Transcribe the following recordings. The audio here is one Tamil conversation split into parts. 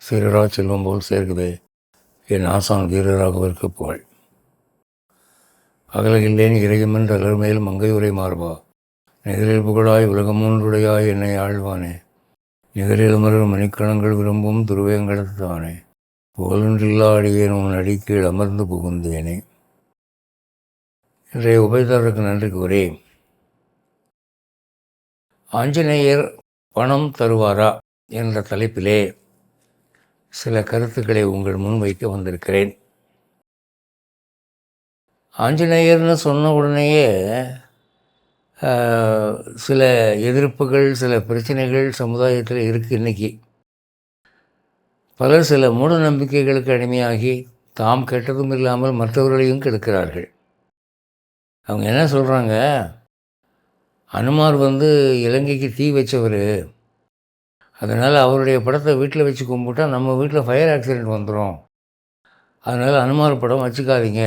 சீரரா செல்வம் போல் சேர்க்குதே என் ஆசான் வீரராகவிற்கு புகழ். அகலகில்லேன் இறையமென்று அலர்மேல் மங்கை உரை மார்பா, நிகரில் புகழாய் உலகமூன்றுடையாய் என்னை ஆழ்வானே, நிகரில் அமரர் மணிக்கணங்கள் விரும்பும் துருவேங்கடத்தானே, புகழொன்றில்லா அடியேன் உன் அடிக்கீழ் அமர்ந்து புகுந்தேனே. இன்றைய உபயதாரருக்கு நன்றி கூறி, ஆஞ்சநேயர் பணம் தருவாரா என்ற தலைப்பிலே சில கருத்துக்களை உங்கள் முன் வைக்க வந்திருக்கிறேன். ஆஞ்சநேயர்னு சொன்ன உடனேயே சில எதிர்ப்புகள், சில பிரச்சனைகள் சமுதாயத்தில் இருக்குது. இன்றைக்கி பலர் சில மூட நம்பிக்கைகளுக்கு அடிமையாகி தாம் கெட்டதும் இல்லாமல் மற்றவர்களையும் கெடுக்கிறார்கள். அவங்க என்ன சொல்கிறாங்க, அனுமார் இலங்கைக்கு தீ வச்சவர், அதனால் அவருடைய படத்தை வீட்டில் வச்சு கும்பிட்டா நம்ம வீட்டில் ஃபயர் ஆக்சிடெண்ட் வந்துடும், அதனால் அனுமார் படம் வச்சுக்காதீங்க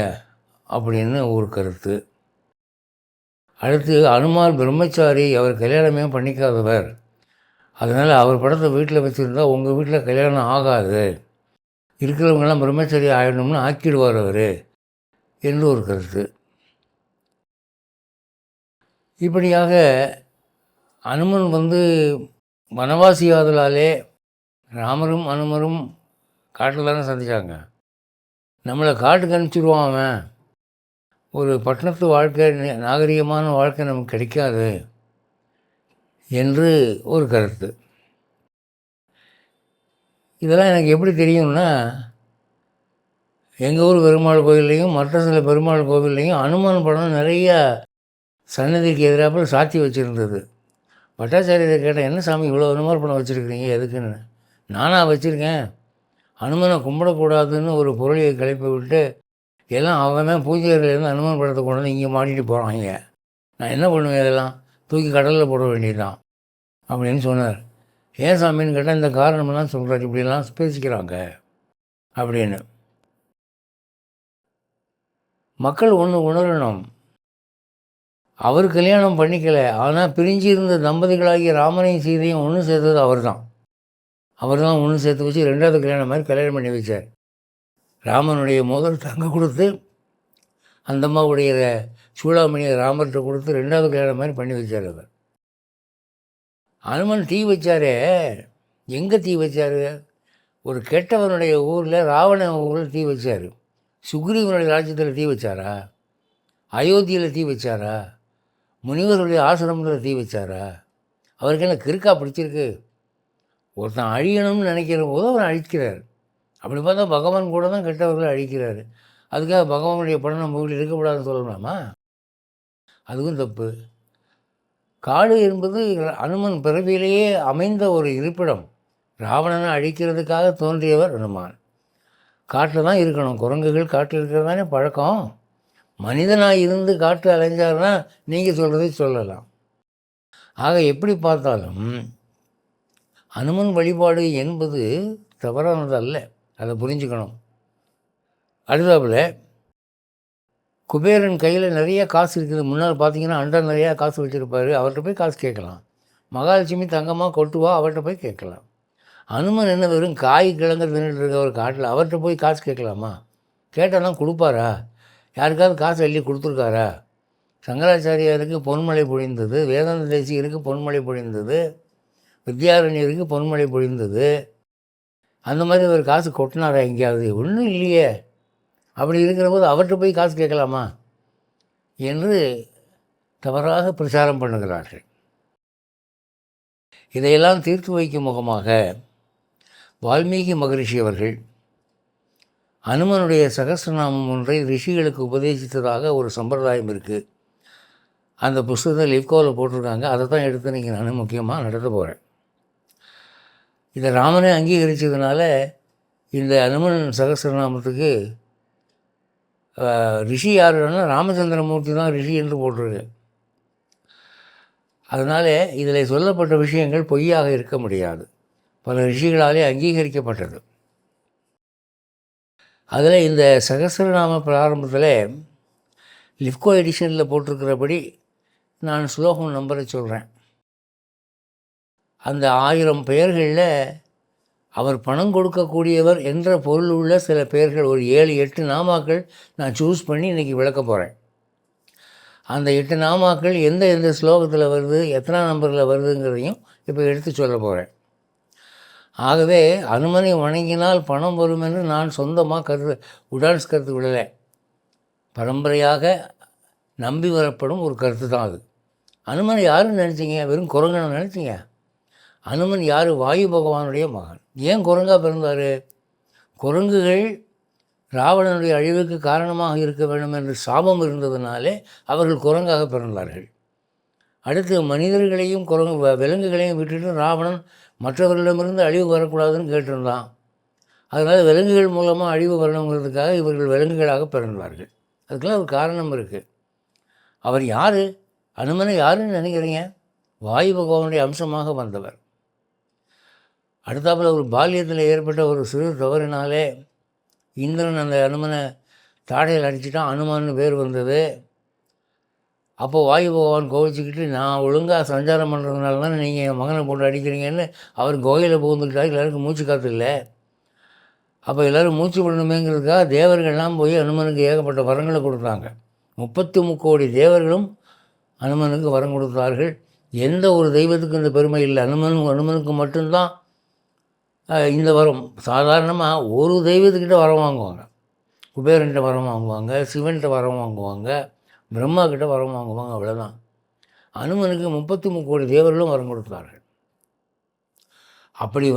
அப்படின்னு ஒரு கருத்து. அடுத்து, அனுமார் பிரம்மச்சாரி, அவர் கல்யாணமே பண்ணிக்காதவர், அதனால் அவர் படத்தை வீட்டில் வச்சுருந்தா உங்கள் வீட்டில் கல்யாணம் ஆகாது, இருக்கிறவங்கெல்லாம் பிரம்மச்சாரி ஆகிடணும்னு ஆக்கிடுவார் அவர் என்று ஒரு கருத்து. இப்படியாக அனுமன் வனவாசியாதலாலே ராமரும் அனுமரும் காட்டில் தானே சந்தித்தாங்க. நம்மளை காட்டுக்கு அனுப்பிச்சிடுவான் அவன், ஒரு பட்டணத்து வாழ்க்கை, நாகரிகமான வாழ்க்கை நமக்கு கிடைக்காது என்று ஒரு கருத்து. இதெல்லாம் எனக்கு எப்படி தெரியும்னா, எங்கள் ஊர் பெருமாள் கோவில்லையும் மற்ற சில பெருமாள் கோவில்லையும் அனுமன் படம் நிறையா சன்னதிக்கு எதிராக சாத்தி வச்சுருந்தது. பட்டாச்சாரியரை கேட்டேன், என்ன சாமி இவ்வளோ அனுமார் படம் வச்சுருக்கிறீங்க, எதுக்குன்னு. நானாக வச்சுருக்கேன், அனுமனை கும்பிடக்கூடாதுன்னு ஒரு பொருளையை கிளப்பி விட்டு எல்லாம் அவன் பூஜையிலேருந்து அனுமன் படத்தை கொண்டு வந்து இங்கே மாட்டிட்டு போகிறாங்க. நான் என்ன பண்ணுவேன், இதெல்லாம் தூக்கி கடலில் போட வேண்டியதுதான் அப்படின்னு சொன்னார். ஏன் சாமின்னு கேட்டால், இந்த காரணமெல்லாம் சொல்கிறார், இப்படிலாம் பேசிக்கிறாங்க அப்படின்னு. மக்கள் ஒன்று உணரணும், அவர் கல்யாணம் பண்ணிக்கலை, ஆனால் பிரிஞ்சு இருந்த தம்பதிகளாகிய ராமனையும் சீதையும் ஒன்று சேர்த்தது அவர் தான். ஒன்று சேர்த்து வச்சு ரெண்டாவது கல்யாணம் மாதிரி கல்யாணம் பண்ணி வச்சார். ராமனுடைய முதல் தங்க கொடுத்து, அந்த அம்மாவுடைய சூடாமணியை ராமர்கிட்ட கொடுத்து ரெண்டாவது கல்யாணம் மாதிரி பண்ணி வச்சார் அவர். அனுமன் தீ வச்சாரே, எங்கே தீ வச்சார்? ஒரு கெட்டவனுடைய ஊரில், ராவணன் ஊரில் தீ வச்சார். சுக்ரீவனுடைய ராஜ்யத்தில் தீ வச்சாரா? அயோத்தியில் தீ வச்சாரா? முனிவருடைய ஆசிரமத்தில் தீ வச்சாரா? அவருக்கு என்ன கிறுக்கா பிடிச்சிருக்கு? ஒருத்தன் அழியணும்னு நினைக்கிற போது அவன் அழிக்கிறார். அப்படி பார்த்தா பகவான் கூட தான் கெட்டவர்களை அழிக்கிறார். அதுக்காக பகவானுடைய படம் நம்ம வீட்டில் இருக்கக்கூடாதுன்னு சொல்லலாமா? அதுவும் தப்பு. காடு என்பது அனுமன் பிறவியிலேயே அமைந்த ஒரு இருப்பிடம். ராவணனை அழிக்கிறதுக்காக தோன்றியவர் அனுமான். காட்டில் தான் இருக்கணும், குரங்குகள் காட்டில் இருக்கிறது தானே பழக்கம். மனிதனாக இருந்து காட்டு அலைஞ்சார்னா நீங்கள் சொல்கிறதை சொல்லலாம். ஆக எப்படி பார்த்தாலும் அனுமன் வழிபாடு என்பது தவறானது அல்ல, அதை புரிஞ்சுக்கணும். அடுத்தாப்புல, குபேரன் கையில் நிறைய காசு இருக்குது. முன்னால் பார்த்தீங்கன்னா அண்டர் நிறையா காசு வச்சுருப்பார், அவர்கிட்ட போய் காசு கேட்கலாம். மகாலட்சுமி தங்கமாக கொட்டுவா, அவர்கிட்ட போய் கேட்கலாம். அனுமன் என்ன வெறும் காய் கிழங்கு தின்னுட்டு இருக்க ஒரு காட்டில், அவர்கிட்ட போய் காசு கேட்கலாமா? கேட்டால் கொடுப்பாரா? யாருக்காவது காசு அள்ளி கொடுத்துருக்காரா? சங்கராச்சாரியாருக்கு பொன்மழை பொழிந்தது, வேதாந்த தேசிகருக்கு பொன்மழை பொழிந்தது, வித்யாரண்யருக்கு பொன்மழை பொழிந்தது. அந்த மாதிரி ஒரு காசு கொட்டினாரா எங்கேயாவது? ஒன்றும் இல்லையே. அப்படி இருக்கிற போது அவர்கிட்ட போய் காசு கேட்கலாமா என்று தவறாக பிரச்சாரம் பண்ணுகிறார்கள். இதையெல்லாம் தீர்த்து வைக்கும் முகமாக வால்மீகி மகரிஷி அவர்கள் அனுமனுடைய சகஸ்ரநாமம் ஒன்றை ரிஷிகளுக்கு உபதேசித்ததாக ஒரு சம்பிரதாயம் இருக்குது. அந்த புஸ்தகத்தை லிப்கோவில் போட்டிருக்காங்க. அதை தான் எடுத்து நீங்கள் நான் முக்கியமாக நடத்த போகிறேன். இதை ராமனே அங்கீகரித்ததுனால இந்த அனுமன் சகஸ்ரநாமத்துக்கு ரிஷி யாருன்னா ராமச்சந்திரமூர்த்தி தான் ரிஷி என்று போட்டிருக்கு. அதனால் இதில் சொல்லப்பட்ட விஷயங்கள் பொய்யாக இருக்க முடியாது, பல ரிஷிகளாலே அங்கீகரிக்கப்பட்டது. அதில் இந்த சகஸ்ரநாம பிராரம்பத்தில் லிப்கோ எடிஷனில் போட்டிருக்கிறபடி நான் ஸ்லோகம் நம்பரை சொல்கிறேன். அந்த 1000 பெயர்களில் அவர் பணம் கொடுக்கக்கூடியவர் என்ற பொருள் உள்ள சில பெயர்கள், ஒரு 7-8 நாமாக்கள் நான் சூஸ் பண்ணி இன்றைக்கி விளக்க போகிறேன். அந்த 8 நாமாக்கள் எந்த எந்த ஸ்லோகத்தில் வருது, எத்தனாம் நம்பரில் வருதுங்கிறதையும் இப்போ எடுத்து சொல்ல போகிறேன். ஆகவே அனுமனை வணங்கினால் பணம் வரும் என்று நான் சொந்தமாக உடான்ஸ் கருத்து விடலை. பரம்பரையாக நம்பி வரப்படும் ஒரு கருத்து தான் அது. அனுமனை யாருன்னு நினச்சிங்க? வெறும் குரங்கனை நினச்சிங்க? அனுமன் யார்? வாயு பகவானுடைய மகன். ஏன் குரங்காக பிறந்தார்? குரங்குகள் ராவணனுடைய அழிவுக்கு காரணமாக இருக்க வேண்டும் என்று சாபம் இருந்ததுனாலே அவர்கள் குரங்காக பிறந்தார்கள். அடுத்து மனிதர்களையும் விலங்குகளையும் விட்டுட்டு ராவணன் மற்றவர்களிடமிருந்து அழிவு வரக்கூடாதுன்னு கேட்டிருந்தான். அதனால் விலங்குகள் மூலமாக அழிவு வரணுங்கிறதுக்காக இவர்கள் விலங்குகளாக பிறந்தார்கள். அதுக்கெல்லாம் ஒரு காரணம் இருக்குது. அவர் யார்? அனுமனை யாருன்னு நினைக்கிறீங்க? வாயு பகவானுடைய அம்சமாக வந்தவர். அடுத்தாப்பில் ஒரு பால்யத்தில் ஏற்பட்ட ஒரு சிறு தவறினாலே இந்திரன் அந்த அனுமனை தாடையில் அடிச்சுட்டான். அனுமான்னு பேர் வந்தது. அப்போது வாயு பகவான் கோவிச்சுக்கிட்டு, நான் ஒழுங்காக சஞ்சாரம் பண்ணுறதுனால தானே நீங்கள் என் மகனை போட்டு அடிக்கிறீங்கன்னு அவர் கோயிலில் புகுந்துக்கிட்டார். எல்லாருக்கும் மூச்சு காற்று இல்லை. அப்போ எல்லோரும் மூச்சு விடணுமேங்கிறதுக்காக தேவர்கள்லாம் போய் அனுமனுக்கு ஏகப்பட்ட வரங்களை கொடுத்தாங்க. 33 கோடி தேவர்களும் அனுமனுக்கு வரம் கொடுத்தார்கள். எந்த ஒரு தெய்வத்துக்கும் இந்த பெருமை இல்லை. அனுமனுக்கு மட்டும்தான் இந்த வரம். சாதாரணமாக ஒரு தெய்வத்துக்கிட்ட வரம் வாங்குவாங்க. குபேரன்கிட்ட வரம் வாங்குவாங்க, சிவன்கிட்ட வரம் வாங்குவாங்க, பிரம்மா கிட்ட வரம் வாங்குவாங்க, அவ்வளோதான். அனுமனுக்கு 33 கோடி தேவர்களும் வரம் கொடுத்தார்கள். அப்படி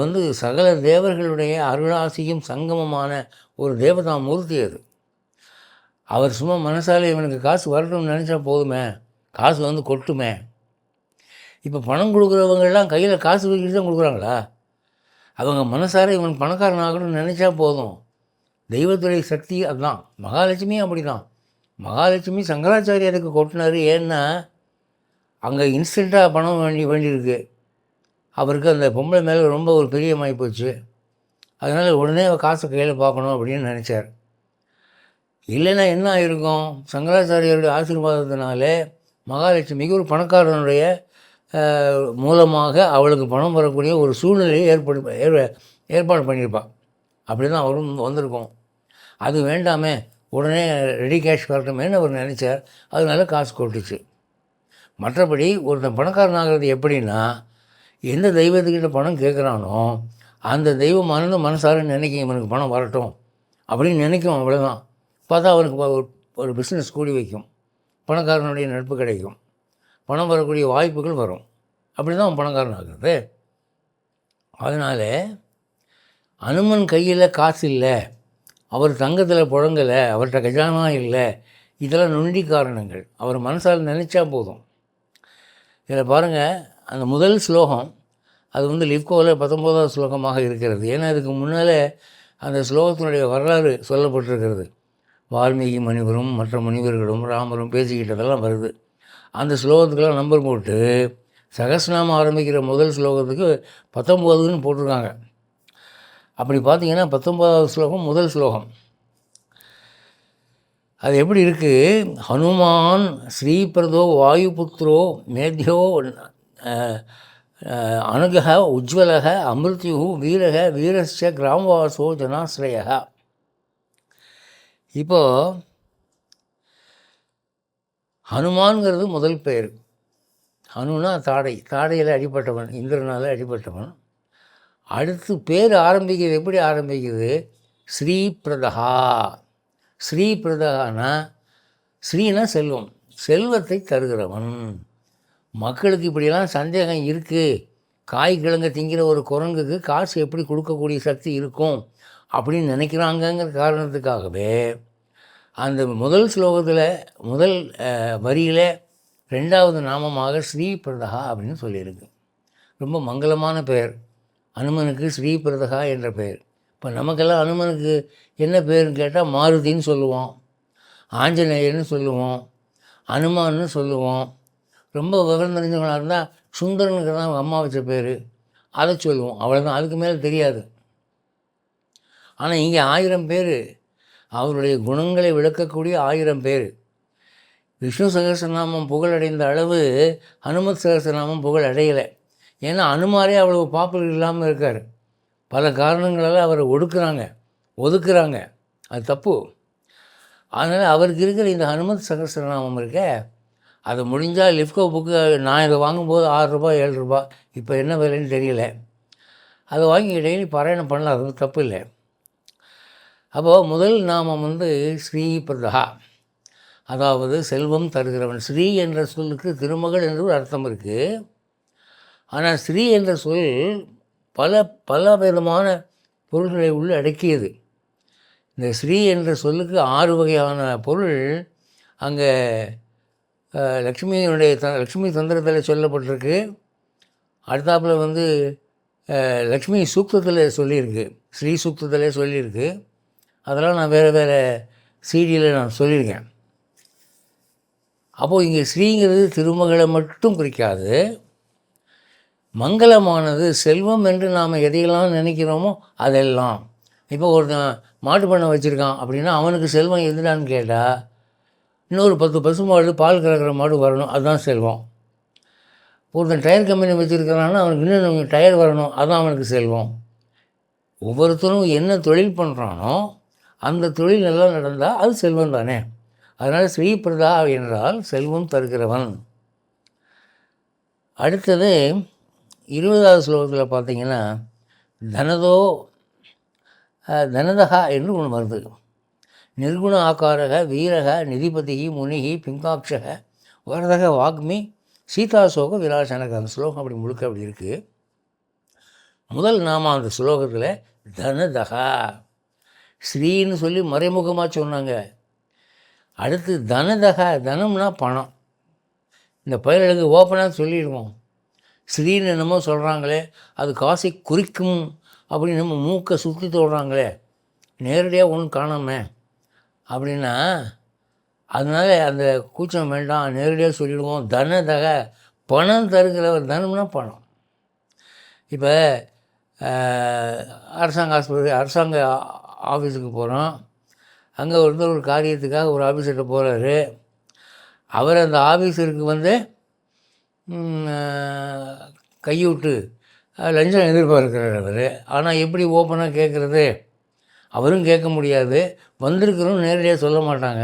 சகல தேவர்களுடைய அருளாசியும் சங்கமமான ஒரு தேவதா மூர்த்தி அது. அவர் சும்மா மனசாலே இவனுக்கு காசு வரட்டும்னு நினச்சா போதுமே, காசு கொட்டுமே. இப்போ பணம் கொடுக்குறவங்கெல்லாம் கையில் காசு வைக்கிட்டு தான் கொடுக்குறாங்களா? அவங்க மனசார இவன் பணக்காரன் ஆகணும்னு நினச்சா போதும். தெய்வத்துடைய சக்தி அதுதான். மகாலட்சுமியும் அப்படி தான். மகாலட்சுமி சங்கராச்சாரியாருக்கு கொட்டினார். ஏன்னா அங்கே இன்ஸ்டண்ட்டாக பணம் வேண்டியிருக்கு. அவருக்கு அந்த பொம்பளை மேலே ரொம்ப ஒரு பிரியமாகி போச்சு. அதனால் உடனே காசை கையில் பார்க்கணும் அப்படின்னு நினச்சார். இல்லைன்னா என்ன ஆகிருக்கும்? சங்கராச்சாரியருடைய ஆசீர்வாதத்தினாலே மகாலட்சுமிக்கு ஒரு பணக்காரனுடைய மூலமாக அவளுக்கு பணம் வரக்கூடிய ஒரு சூழ்நிலையை ஏற்பாடு பண்ணியிருப்பாள். அப்படி தான் அவரும் வந்திருக்கோம். அது வேண்டாமே, உடனே ரெடி கேஷ் வரட்டுமேன்னு அவர் நினச்சார். அதனால காசு கொட்டுச்சு. மற்றபடி ஒருத்தன் பணக்காரன் ஆகிறது எப்படின்னா, எந்த தெய்வத்துக்கிட்ட பணம் கேட்குறானோ அந்த தெய்வமானது மனசார நினைக்கும் இவனுக்கு பணம் வரட்டும் அப்படின்னு நினைக்கும். அவ்வளோதான். பார்த்தா அவனுக்கு ஒரு பிஸ்னஸ் கூடி வைக்கும், பணக்காரனுடைய நட்பு கிடைக்கும், பணம் வரக்கூடிய வாய்ப்புகள் வரும். அப்படி தான் அவன் பணக்காரன் ஆகுறது. அதனால் அனுமன் கையில் காசு இல்லை, அவர் தங்கத்தில் புழங்கலை, அவர்கிட்ட கஜானா இல்லை, இதெல்லாம் நுண்டி காரணங்கள். அவர் மனசால் நினச்சா போதும். இதில் பாருங்கள், அந்த முதல் ஸ்லோகம் அது லிப்கோவில் 19வது ஸ்லோகமாக இருக்கிறது. ஏன்னா இதுக்கு முன்னால் அந்த ஸ்லோகத்தினுடைய வரலாறு சொல்லப்பட்டிருக்கிறது. வால்மீகி முனிவரும் மற்ற முனிவர்களும் ராமரும் பேசிக்கிட்டதெல்லாம் வருது. அந்த ஸ்லோகத்துக்கெல்லாம் நம்பர் போட்டு சகஸ்ரநாமம் ஆரம்பிக்கிற முதல் ஸ்லோகத்துக்கு 19ன்னு போட்டிருக்காங்க. அப்படி பார்த்தீங்கன்னா 19வது ஸ்லோகம் முதல் ஸ்லோகம். அது எப்படி இருக்குது? ஹனுமான் ஸ்ரீபிரதோ வாயுபுத்ரோ மேத்யோ அனுகः உஜ்வலः அமிர்த்யு வீரக வீரஸ்ய கிராமவாசோ ஜனாஸ்ரய. இப்போது ஹனுமான்கிறது முதல் பெயர். ஹனுனா தாடையில் அடிப்பட்டவன், இந்திரனால் அடிப்பட்டவன். அடுத்து பேர் ஆரம்பிக்கிறது எப்படி ஆரம்பிக்குது? ஸ்ரீபிரதா. ஸ்ரீபிரதானா, ஸ்ரீனா செல்வம், செல்வத்தை தருகிறவன். மக்களுக்கு இப்படியெல்லாம் சந்தேகம் இருக்குது. காய் கிழங்க திங்கிற ஒரு குரங்குக்கு காசு எப்படி கொடுக்கக்கூடிய சக்தி இருக்கும் அப்படின்னு நினைக்கிறாங்கங்கிற காரணத்துக்காகவே அந்த முதல் ஸ்லோகத்தில் முதல் வரியில் 2வது நாமமாக ஸ்ரீபிரதா அப்படின்னு சொல்லியிருக்கு. ரொம்ப மங்களமான பெயர். அனுமனுக்கு ஸ்ரீபிரதா என்ற பெயர். இப்போ நமக்கெல்லாம் அனுமனுக்கு என்ன பேருன்னு கேட்டால் மாருதின்னு சொல்லுவோம், ஆஞ்சநேயர்னு சொல்லுவோம், அனுமான்னு சொல்லுவோம். ரொம்ப விவரம் தெரிஞ்சவங்களாக இருந்தால் சுந்தரனுக்கு தான் அவங்க அம்மா வச்ச பேர், அதை சொல்லுவோம். அவ்வளோதான், அதுக்கு மேலே தெரியாது. ஆனால் இங்கே 1000 பேர், அவருடைய குணங்களை விளக்கக்கூடிய 1000 பேர். விஷ்ணு சகஸ்ரநாமம் புகழடைந்த அளவு ஹனுமத் சகஸ்ரநாமம் புகழ் அடையலை. ஏன்னா அனுமாரே அவ்வளவு பாப்புலர் இல்லாமல் இருக்கார். பல காரணங்களால் அவரை ஒதுக்குறாங்க. அது தப்பு. அதனால் அவருக்கு இருக்கிற இந்த ஹனுமத் சகஸ்ரநாமம் இருக்க, அதை முடிஞ்சால் லிஃப்கோ புக்கு நான் இதை வாங்கும்போது ரூ. 6 7 இப்போ என்ன விலைன்னு தெரியல. அதை வாங்கி டெய்லி பாராயணம் பண்ணலாம், அது தப்பு இல்லை. அப்போது முதல் நாமம் வந்து ஸ்ரீபிரதா, அதாவது செல்வம் தருகிறவன். ஸ்ரீ என்ற சொல்லுக்கு திருமகள் என்று ஒரு அர்த்தம் இருக்குது. ஆனால் ஸ்ரீ என்ற சொல் பல விதமான பொருள்களை உள்ள அடக்கியது. இந்த ஸ்ரீ என்ற சொல்லுக்கு 6 வகையான பொருள் அங்கே லக்ஷ்மி தந்திரத்தில் சொல்லப்பட்டிருக்கு. அடுத்தாப்பில் வந்து லக்ஷ்மி சூக்தத்தில் சொல்லியிருக்கு, ஸ்ரீ சூக்தத்தில் சொல்லியிருக்கு. அதெல்லாம் நான் வேறு சீடியில் நான் சொல்லியிருக்கேன். அப்போது இங்கே ஸ்ரீங்கிறது திருமகளை மட்டும் குறிக்காது, மங்களமானது செல்வம் என்று நாம் எதையெல்லாம் நினைக்கிறோமோ அதெல்லாம். இப்போ ஒருத்தன் மாட்டு பண்ணை வச்சுருக்கான் அப்படின்னா அவனுக்கு செல்வம் எதுடான்னு கேட்டால், இன்னொரு 10 பசு மாடு பால் கறக்கிற மாடு வரணும், அதுதான் செல்வம். ஒருத்தன் டயர் கம்பெனி வச்சுருக்கிறான்னா அவனுக்கு இன்னும் டயர் வரணும், அதுதான் அவனுக்கு செல்வம். ஒவ்வொருத்தரும் என்ன தொழில் பண்ணுறானோ அந்த தொழில் நல்லா நடந்தால் அது செல்வம் தானே. அதனால் ஸ்ரீபிரதா என்றால் செல்வம் தருகிறவன். அடுத்தது 20வது ஸ்லோகத்தில் பார்த்தீங்கன்னா, தனதகா என்று ஒன்று வருது. நிர்குண ஆக்காரக வீரக நிதிபதி முனிகி பிங்காட்சக வரதக வாக்மி சீதாசோக விலாசனக. அந்த ஸ்லோகம் அப்படி முழுக்க அப்படி இருக்குது. முதல் நாம அந்த ஸ்லோகத்தில் தனதகா, ஸ்ரீன்னு சொல்லி மறைமுகமாக சொன்னாங்க. அடுத்து தனதகா, தனம்னா பணம். இந்த பயலுக்கு ஓப்பனாக சொல்லிடுவோம். ஸ்ரீன்னு என்னமோ சொல்கிறாங்களே, அது காசை குறிக்கும் அப்படின்னு நம்ம மூக்கை சுற்றி தோடுறாங்களே, நேரடியாக ஒன்றும் காணாமே அப்படின்னா, அதனால் அந்த கூச்சம் வேண்டாம், நேரடியாக சொல்லிடுவோம். தனதக, பணம் தருகிறவர். தனம்னா பணம். இப்போ அரசாங்க ஆஃபீஸுக்கு போகிறோம். அங்கே ஒரு காரியத்துக்காக ஒரு ஆஃபீஸர்கிட்ட போகிறாரு. அவர் அந்த ஆஃபீஸருக்கு வந்து கைவிட்டு லஞ்சம் எதிர்பார்க்கிறார் அவர். ஆனால் எப்படி ஓப்பனாக கேட்குறது? அவரும் கேட்க முடியாது, வந்திருக்கிறோம் நேரடியாக சொல்ல மாட்டாங்க.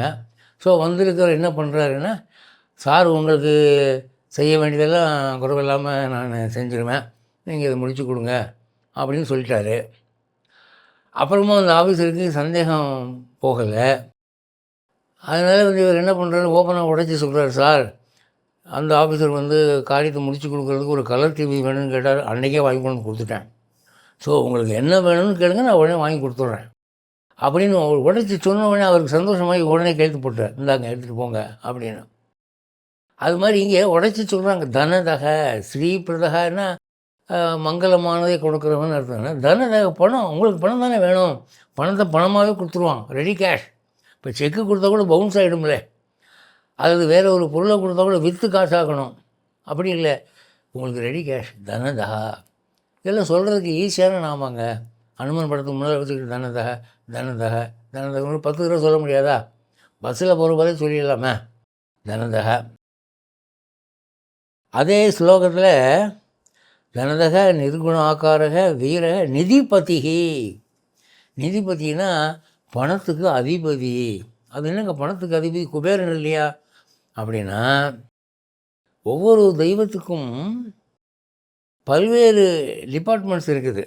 ஸோ வந்திருக்கிறவர் என்ன பண்ணுறாருன்னா, சார் உங்களுக்கு செய்ய வேண்டியதெல்லாம் குறைவில்லாமல் நான் செஞ்சுருவேன், நீங்கள் இதை முடிச்சு கொடுங்க அப்படின்னு சொல்லிட்டாரு. அப்புறமா அந்த ஆஃபீஸருக்கு சந்தேகம் போகலை. அதனால் வந்து இவர் என்ன பண்ணுறாரு, ஓப்பனாக உடைச்சி சொல்கிறார், சார் அந்த ஆஃபீஸர் வந்து காரியத்தை முடிச்சு கொடுக்குறதுக்கு ஒரு கலர் டிவி வேணும்னு கேட்டார், அன்றைக்கே வாங்கி கொண்டு கொடுத்துட்டேன். ஸோ உங்களுக்கு என்ன வேணும்னு கேளுங்க, நான் உடனே வாங்கி கொடுத்துட்றேன் அப்படின்னு அவர் உடைச்சி சொன்ன உடனே அவருக்கு சந்தோஷமாகி உடனே கேட்டு போட்டார், இந்தாங்க எடுத்துகிட்டு போங்க அப்படின்னு. அது மாதிரி இங்கே உடைச்சி சொல்கிறாங்க. தனதக, ஸ்ரீபிரதகன்னா மங்களமானதை கொடுக்குறவன்னு அர்த்தம்னா, தனதக பணம். உங்களுக்கு பணம் தானே வேணும், பணத்தை பணமாகவே கொடுத்துருவான், ரெடி கேஷ். இப்போ செக்கு கொடுத்தா கூட பவுன்ஸ் ஆகிடும்ல, அல்லது வேறு ஒரு பொருளை கொடுத்தா கூட விற்று காசாக்கணும், அப்படி இல்லை, உங்களுக்கு ரெடி கேஷ். தனதகா இதெல்லாம் சொல்கிறதுக்கு ஈஸியான நாமாங்க. அனுமன் படத்துக்கு முன்னாடி வச்சுக்கிட்டு தனதக ஒரு 10 தடவை சொல்ல முடியாதா? பஸ்ஸில் போகிற போதே சொல்லிடலாமே தனதக. அதே ஸ்லோகத்தில் தனதக நிர்குண ஆக்காரக வீரக நிதிபதிகி. நிதிபதினா பணத்துக்கு அதிபதி. அது என்னங்க பணத்துக்கு அதிபதி, குபேரன் இல்லையா அப்படின்னா, ஒவ்வொரு தெய்வத்துக்கும் பல்வேறு டிபார்ட்மெண்ட்ஸ் இருக்குது,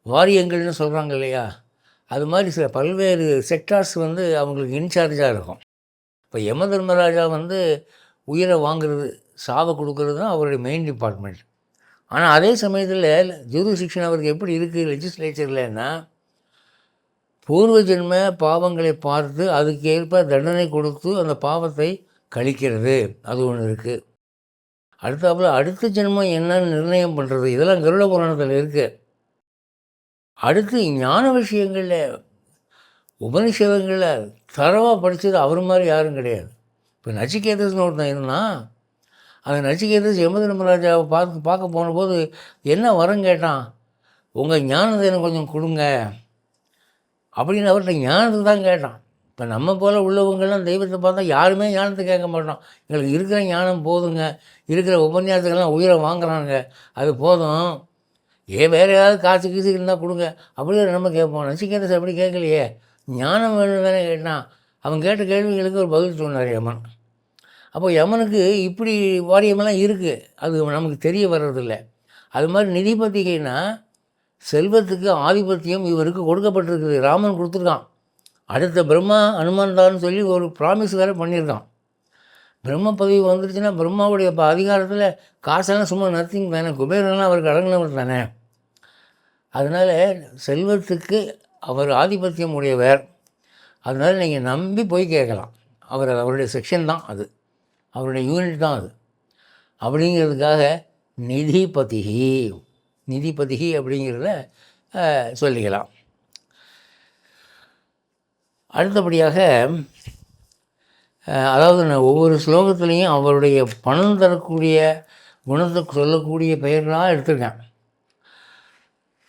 வாரியங்கள்னு சொல்கிறாங்க இல்லையா. அது மாதிரி சில பல்வேறு செக்டார்ஸ் வந்து அவங்களுக்கு இன்சார்ஜாக இருக்கும். இப்போ யம தர்மராஜா வந்து உயிரை வாங்குறது, சாவை கொடுக்கறது தான் அவருடைய மெயின் டிபார்ட்மெண்ட். ஆனால் அதே சமயத்தில் ஜூரிஸ்டிக்ஷன் அவருக்கு எப்படி இருக்குது லெஜிஸ்லேச்சர்லன்னா, பூர்வ ஜென்ம பாவங்களை பார்த்து அதுக்கேற்ப தண்டனை கொடுத்து அந்த பாவத்தை கழிக்கிறது, அது ஒன்று இருக்குது. அடுத்தாப்புல அடுத்த ஜென்மம் என்னன்னு நிர்ணயம் பண்ணுறது, இதெல்லாம் கருட புராணத்தில் இருக்குது. அடுத்து ஞான விஷயங்களில் உபனிஷதங்களில் தரவாக படித்தது அவர் மாதிரி யாரும் கிடையாது. இப்போ நச்சிகேதஸ்னு ஒருத்தன் இருந்தான். அந்த நச்சிகேதஸ் யமதர்மராஜாவை பார்க்க போனபோது என்ன வரம் கேட்டான், உங்கள் ஞானத்தை எனக்கு கொஞ்சம் கொடுங்க அப்படின்னு அவர்கிட்ட ஞானத்தை தான் கேட்டான். இப்போ நம்ம போல் உள்ளவங்கள்லாம் தெய்வத்தை பார்த்தா யாருமே ஞானத்தை கேட்க மாட்டோம். எங்களுக்கு இருக்கிற ஞானம் போதுங்க, இருக்கிற உபன்யாசங்கள்லாம் உயிரை வாங்குறாங்க, அது போதும், ஏன் வேறு ஏதாவது காசு கீசு இருந்தால் கொடுங்க அப்படின்னு நம்ம கேட்போம். நச்சிகேதஸ் அப்படி கேட்கலையே, ஞானம் வேணும் தானே கேட்டான். அவன் கேட்ட கேள்விகளுக்கு ஒரு பதில் சொன்னார் யமன். அப்போ யமனுக்கு இப்படி வாரியமெல்லாம் இருக்குது, அது நமக்கு தெரிய வர்றதில்ல. அது மாதிரி நிதிபதிகைனா செல்வத்துக்கு ஆதிபத்தியம் இவருக்கு கொடுக்கப்பட்டிருக்குது, ராமன் கொடுத்துருக்கான். அடுத்த பிரம்மா அனுமான் தான் சொல்லி ஒரு ப்ராமிஸ் வேறு பண்ணியிருக்கான். பிரம்ம பதவி வந்துருச்சுன்னா பிரம்மாவுடைய அதிகாரத்தில் காசெல்லாம் சும்மா நத்திங் தானே, குபேரன்லாம் அவருக்கு அடங்கினவர் தானே. அதனால் செல்வத்துக்கு அவர் ஆதிபத்தியம் உடையவர். அதனால் நீங்கள் நம்பி போய் கேட்கலாம். அவருடைய செக்ஷன் தான் அது, அவருடைய யூனிட் தான் அது. அப்படிங்கிறதுக்காக நிதிபதிகி அப்படிங்கிறத சொல்லிக்கலாம். அடுத்தபடியாக அதாவது நான் ஒவ்வொரு ஸ்லோகத்துலேயும் அவருடைய பணம் தரக்கூடிய குணத்தை சொல்லக்கூடிய பெயர்களாக எடுத்திருக்கேன்.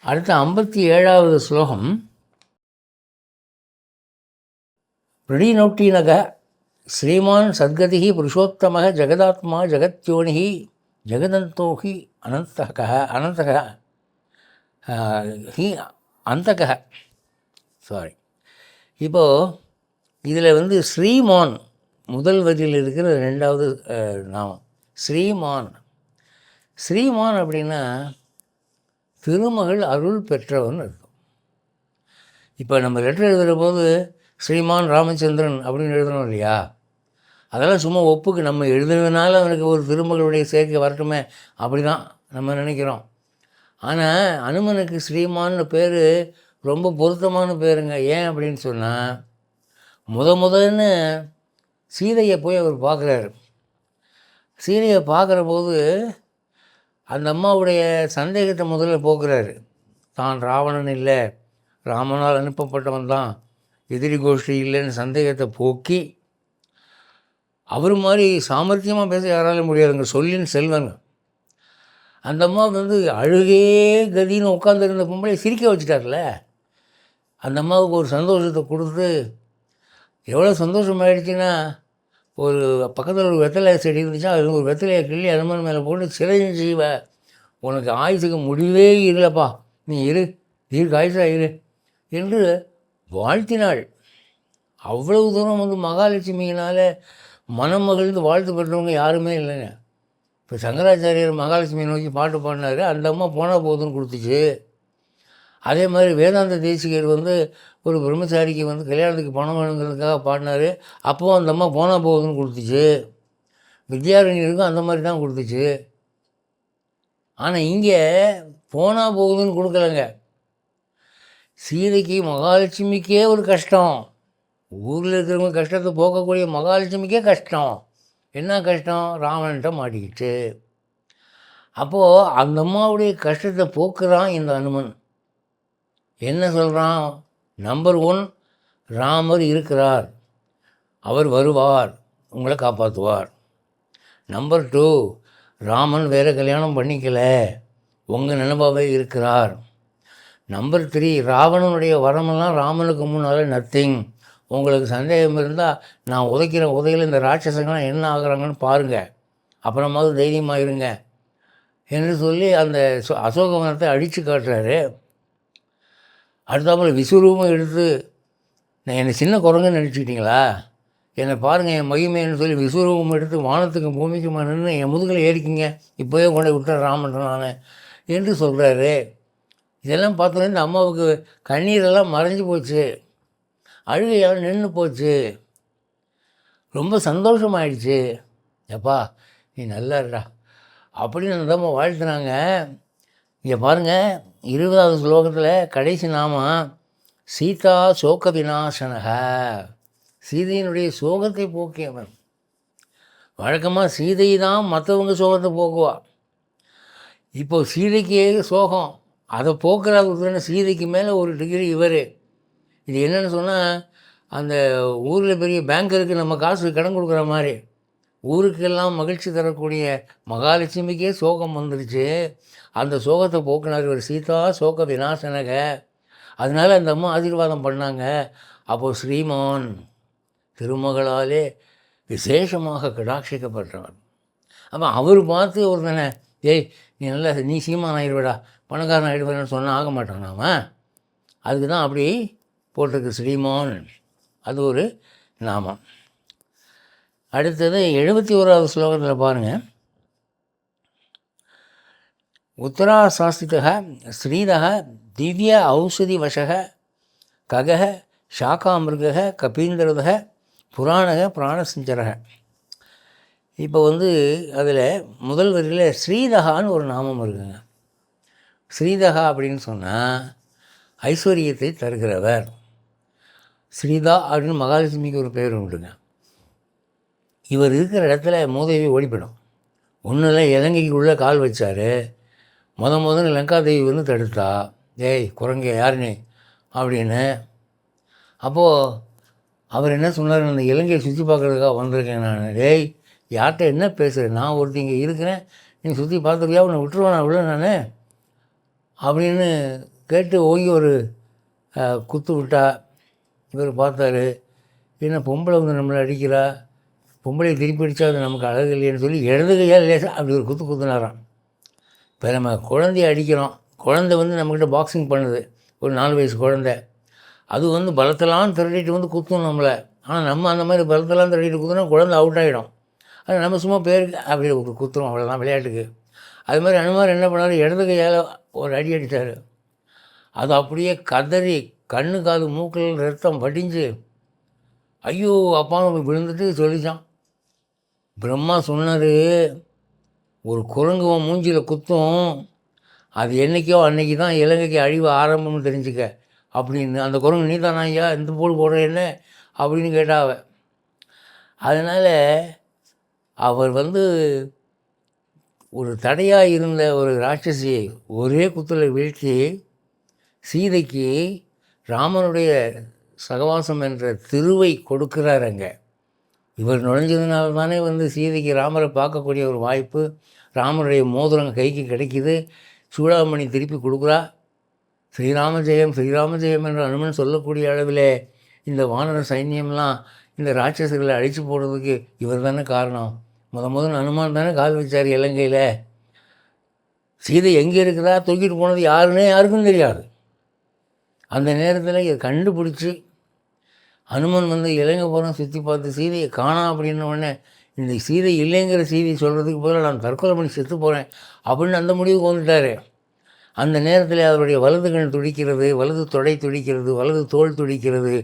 அடுத்த 57வது ஸ்லோகம். பிரணீனோட்டினக ஸ்ரீமான் சத்கதி புருஷோத்தம ஜெகதாத்மா ஜெகத்யோனி ஜெகதந்தோஹி அனந்தக ஹி அந்தக சாரி. இப்போது இதில் ஸ்ரீமான் முதல் வரியில் இருக்கிற 2வது நாமம் ஸ்ரீமான் அப்படின்னா திருமகள் அருள் பெற்றவன் அர்த்தம். இப்போ நம்ம லெட்டர் எழுதுகிற போது ஸ்ரீமான் ராமச்சந்திரன் அப்படின்னு எழுதணும் இல்லையா, அதெல்லாம் சும்மா ஒப்புக்கு நம்ம எழுதுனதுனால அவனுக்கு ஒரு திருமகளுடைய சேர்க்கை வரட்டுமே அப்படி தான் நம்ம நினைக்கிறோம். ஆனால் அனுமனுக்கு ஸ்ரீமான்னு பேர் ரொம்ப பொருத்தமான பேருங்க. ஏன் அப்படின்னு சொன்னால், முதன்னு சீதையை போய் அவர் பார்க்குறாரு. சீதையை பார்க்குற போது அந்த அம்மாவுடைய சந்தேகத்தை முதல்ல போக்குறாரு. தான் ராவணன் இல்லை, ராமனால் அனுப்பப்பட்டவன் தான், எதிரி கோஷ்டி இல்லைன்னு சந்தேகத்தை போக்கி, அவர் மாதிரி சாமர்த்தியமாக பேச யாராலும் முடியாதுங்க, சொல்லின்னு செல்வங்க. அந்த அம்மா அழுகே கதின்னு உட்காந்துருந்த பொம்பளை சிரிக்க வச்சுட்டார்ல. அந்த அம்மாவுக்கு ஒரு சந்தோஷத்தை கொடுத்து, எவ்வளோ சந்தோஷமாயிடுச்சுன்னா, ஒரு பக்கத்தில் ஒரு வெத்தலை செடி இருந்துச்சா, அது ஒரு வெத்தலையை கிள்ளி அனுமன் மேலே போட்டு சிரஞ்சீவ, உனக்கு ஆயுசுக்கு முடிவே இல்லைப்பா, நீ ஆயுசாக இரு என்று வாழ்த்தினாள். அவ்வளவு தூரம் மகாலட்சுமியினால் மனம் மகிழ்ந்து வாழ்த்து பெற்றவங்க யாருமே இல்லைங்க. இப்போ சங்கராச்சாரியர் மகாலட்சுமியை நோக்கி பாட்டு பாடினார், அந்த அம்மா போனால் போதுன்னு கொடுத்துச்சு. அதே மாதிரி வேதாந்த தேசிகர் ஒரு பிரம்மச்சாரிக்கு கல்யாணத்துக்கு பணம் வேணுங்கிறதுக்காக பாடினார், அப்போவும் அந்த அம்மா போனால் போகுதுன்னு கொடுத்துச்சு. வித்யாரண்யருக்கும் அந்த மாதிரி தான் கொடுத்துச்சு. ஆனால் இங்கே போனால் போகுதுன்னு கொடுக்கலங்க. சீதைக்கு மகாலட்சுமிக்கே ஒரு கஷ்டம், ஊரில் இருக்கிறவங்க கஷ்டத்தை போக்கக்கூடிய மகாலட்சுமிக்கே கஷ்டம். என்ன கஷ்டம்? ராவணன்ட்ட மாட்டிக்கிட்டு. அப்போது அந்த அம்மாவுடைய கஷ்டத்தை போக்குறான் இந்த அனுமன். என்ன சொல்கிறான்? நம்பர் 1, ராமர் இருக்கிறார், அவர் வருவார், உங்களை காப்பாற்றுவார். நம்பர் 2, ராமன் வேறு கல்யாணம் பண்ணிக்கல, உங்கள் நினைவாகவே இருக்கிறார். நம்பர் 3, ராவணனுடைய வரமெல்லாம் ராமனுக்கு முன்னால் நத்திங். உங்களுக்கு சந்தேகம் இருந்தால் நான் உதைக்கிற உதையில் இந்த ராட்சசங்கள்லாம் என்ன ஆகுறாங்கன்னு பாருங்கள், அப்புறமாவது தைரியமாக இருங்க என்று சொல்லி அந்த அசோகவனத்தை அடித்து காட்டுறாரு. அடுத்தாப்புல விஸ்வரூபம் எடுத்து, நான் என்னை சின்ன குரங்குன்னு நினச்சிக்கிட்டீங்களா, என்னை பாருங்கள் என் மகிமைன்னு சொல்லி விஸ்வரூபம் எடுத்து வானத்துக்கு பூமிக்குமா நின்று என் முதுகில் ஏறிக்கிங்க, இப்போயே கொண்டு விட்டார் ராமன் நான் என்று சொல்கிறாரு. இதெல்லாம் பார்த்தோன்னே இந்த அம்மாவுக்கு கண்ணீரெல்லாம் மறைஞ்சி போச்சு, அழுகையெல்லாம் நின்று போச்சு, ரொம்ப சந்தோஷமாயிடுச்சு. எப்பா நீ நல்லா இருடா அப்படின்னு அந்த அம்மா வாழ்த்துனாங்க. இங்கே பாருங்கள், 20வது ஸ்லோகத்தில் கடைசி நாமம் சீதா சோக விநாசனக, சீதையினுடைய சோகத்தை போக்கியவன். வழக்கமாக சீதை தான் மற்றவங்க சோகத்தை போக்குவா. இப்போது சீதைக்கே சோகம், அதை போக்குறாங்க. சீதைக்கு மேலே ஒரு டிகிரி இவர். இது என்னென்னு சொன்னால், அந்த ஊரில் பெரிய பேங்கருக்கு நம்ம காசு கடன் கொடுக்குற மாதிரி ஊருக்கெல்லாம் மகிழ்ச்சி தரக்கூடிய மகாலட்சுமிக்கே சோகம் வந்துருச்சு. அந்த சோகத்தை போக்குனார் இவர். சீதா சோக விநாசனக. அதனால் அந்த அம்மா ஆசீர்வாதம் பண்ணாங்க. அப்போது ஸ்ரீமான் திருமகளாலே விசேஷமாக கடாட்சிக்கப்பட்டவர். அப்போ அவர் பார்த்து ஒருத்தனை ஏய் நீ நல்லா நீ சீமான் ஆயிடுவடா, பணக்காரன் ஆகிடுவேன்னு சொன்னால் ஆக மாட்டான். நாம அதுக்கு தான் அப்படி போட்டிருக்கு ஸ்ரீமான். அது ஒரு நாமம். அடுத்தது 71வது ஸ்லோகத்தில் பாருங்கள். உத்தராசாஸ்திதः ஸ்ரீதः திவ்ய ஔஷதி வசக ககः சாக்காமிருகः கபீந்திரதः புராணக பிராணசஞ்சரக. இப்போ அதில் முதல் வரியில் ஸ்ரீதகான்னு ஒரு நாமம் இருக்குங்க. ஸ்ரீதகா அப்படின்னு சொன்னால் ஐஸ்வர்யத்தை தருகிறவர். ஸ்ரீதா அப்படின்னு மகாலட்சுமிக்கு ஒரு பேர் உண்டுங்க. இவர் இருக்கிற இடத்துல மூதேவி ஓடிப்படும். ஒன்றில் இலங்கைக்குள்ளே கால் வச்சார். முதல்ல லங்காதேவி தடுத்தா, ஏய் குரங்க யாருன்னு அப்படின்னு. அப்போது அவர் என்ன சொன்னார், அந்த இலங்கையை சுற்றி பார்க்குறதுக்காக வந்திருக்கேன் நான். டேய் யார்கிட்ட என்ன பேசுகிறேன், நான் ஒருத்தர் இங்கே இருக்கிறேன், நீ சுற்றி பார்த்துருக்கியா, உன்னை விட்டுருவான் நான் நான் அப்படின்னு கேட்டு ஓங்கி ஒரு குத்து விட்டா. இவர் பார்த்தாரு, என்ன பொம்பளை நம்மளை அடிக்கிறா, பொம்பளை திருப்பி அடித்தா அது நமக்கு அழகு இல்லைன்னு சொல்லி இடது கையால் லேசாக அப்படி ஒரு குத்துனாராம். இப்போ நம்ம குழந்தைய அடிக்கிறோம், குழந்தை நம்மக்கிட்ட பாக்ஸிங் பண்ணுது, ஒரு 4 வயசு குழந்தை. அது பலத்தெல்லாம் திரட்டிட்டு குத்தும் நம்மளை. ஆனால் நம்ம அந்த மாதிரி பலத்தெல்லாம் திரட்டிட்டு குத்துனா குழந்தை அவுட் ஆகிடும். அது நம்ம சும்மா பேருக்கு அப்படி குத்துறோம், அவ்வளோதான், விளையாட்டுக்கு. அது மாதிரி அனுமார் என்ன பண்ணார், இடது கையால் ஒரு அடி அடித்தார். அது அப்படியே கதறி கண்ணு காது மூக்கில் ரத்தம் வடிஞ்சு ஐயோ அப்பான்னு விழுந்துட்டு சொல்லிச்சான். பிரம்மா சொன்னார், ஒரு குரங்கு மூஞ்சியில் குத்தும், அது என்றைக்கோ அன்றைக்கி தான் இலங்கைக்கு அழிவு ஆரம்பம்னு தெரிஞ்சுக்க அப்படின்னு. அந்த குரங்கு நீ தானா ஐயா, இந்த போடு போடுற என்ன அப்படின்னு கேட்டாவ. அதனால் அவர் ஒரு தடையாக இருந்த ஒரு ராட்சசியை ஒரே குத்தில் வீழ்த்தி சீதைக்கு ராமனுடைய சகவாசம் என்ற திருவை கொடுக்குறார். அங்கே இவர் நுழைஞ்சதுனால தானே சீதைக்கு ராமரை பார்க்கக்கூடிய ஒரு வாய்ப்பு, ராமனுடைய மோதிரம் கைக்கு கிடைக்கிது, சூடாமணி திருப்பி கொடுக்குறா. ஸ்ரீராம ஜெயம் ஸ்ரீராம ஜெயம் என்று அனுமன் சொல்லக்கூடிய அளவில் இந்த வானர சைன்யம்லாம் இந்த ராட்சசர்களை அழித்து போடுறதுக்கு இவர் தானே காரணம். முதல் அனுமான் தானே கால் வச்சார் இலங்கையில். சீதை எங்கே இருக்கிறா, தூக்கிட்டு போனது யாருன்னே யாருக்கும் தெரியாது. அந்த நேரத்தில் இதை கண்டுபிடிச்சி அனுமன் இலங்கை போகிறோம் சுற்றி பார்த்து சீதையை காணாம் அப்படின்ன உடனே, இந்த சீதை இல்லைங்கிற செய்தி சொல்கிறதுக்கு போல நான் தற்கொலை பண்ணி செத்து போகிறேன் அப்படின்னு அந்த முடிவுக்கு வந்துட்டார். அந்த நேரத்தில் அவருடைய வலது கண் துடிக்கிறது, வலது தொடை துடிக்கிறது, வலது தோல் துடிக்கிறது,